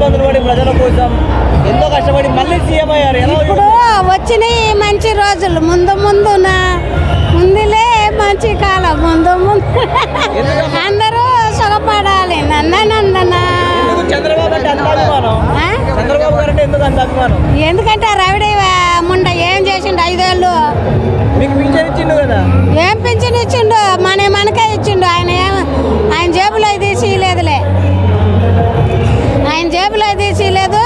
ఇబ్బందులు పడి ప్రజల కోసం ఎంతో కష్టపడి మళ్ళీ సీఎం అయ్యారు. ఇప్పుడు వచ్చినాయి మంచి రోజులు, ముందులే మంచి కాలం, ముందు అందరూ సుఖపడాలి. చంద్రబాబు అంటే అంత అభిమానం? చంద్రబాబు గారు అంటే ఎందుకు అంత అభిమానం? ఎందుకంటే రవిడి ముండ ఏం చేసిండు 5 ఏళ్ళు. మీకు పింఛన్ ఇచ్చిండు కదా? ఏం పింఛన్ ఇచ్చిండు? మనకే ఇచ్చిండు. ఆయన జేబులో తీసిలేదులే, ఆయన జేబులో తీసిలేదు.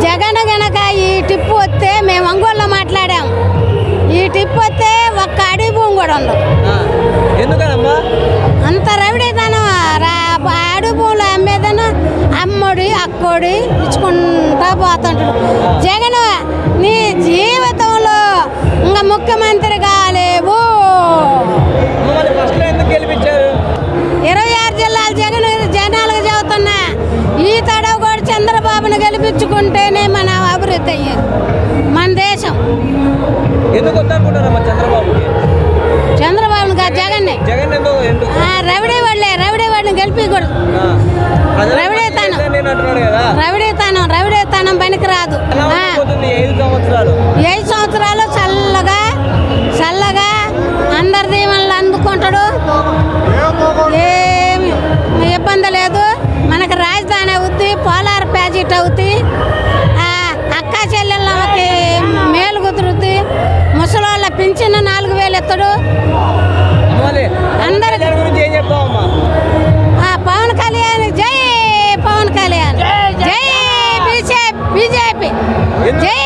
జగన్ గనక ఈ టిప్పు వస్తే, మేము ఒంగోలులో మాట్లాడాం, ఈ టిప్పు వస్తే ఒక్క అడిగి భూమి కూడా ఉండదు. ఎందుకనమ్మా అంత రవిడేతనం? అడుగు భూములు అమ్మేదను అమ్మడి అక్కోడి ఇచ్చుకుంటా పోతుంటాడు. జగన్ నీ జీవితంలో ఇంకా ముఖ్యమంత్రి కాలేవు. 26 జిల్లాలు జనాలకు చెబుతున్నా, ఈ తడవ కూడా చంద్రబాబును గెలిపించుకుంటేనే మన అభివృద్ధి అయ్యేది, మన దేశం. చంద్రబాబును కాదు, జగన్ని. రవిడే వాళ్ళని గెలిపించకూడదు. రవిడేతనం పనికిరాదు. 5 సంవత్సరాలు చల్లగా అందరి దీవెనలు అందుకుంటాడు. ఏమి ఇబ్బంది లేదు. మనకు రాజధాని అవుద్ది, పోలార్ ప్యాకెట్ అవుద్ది, అక్క చెల్లెళ్ళకి మేలు కుదురుద్ది, ముసలోళ్ళ పింఛన్ 4000 ఎత్తాడు. అందరికి పవన్ కళ్యాణ్, జై పవన్ కళ్యాణ్, జై బీజేపీ, జై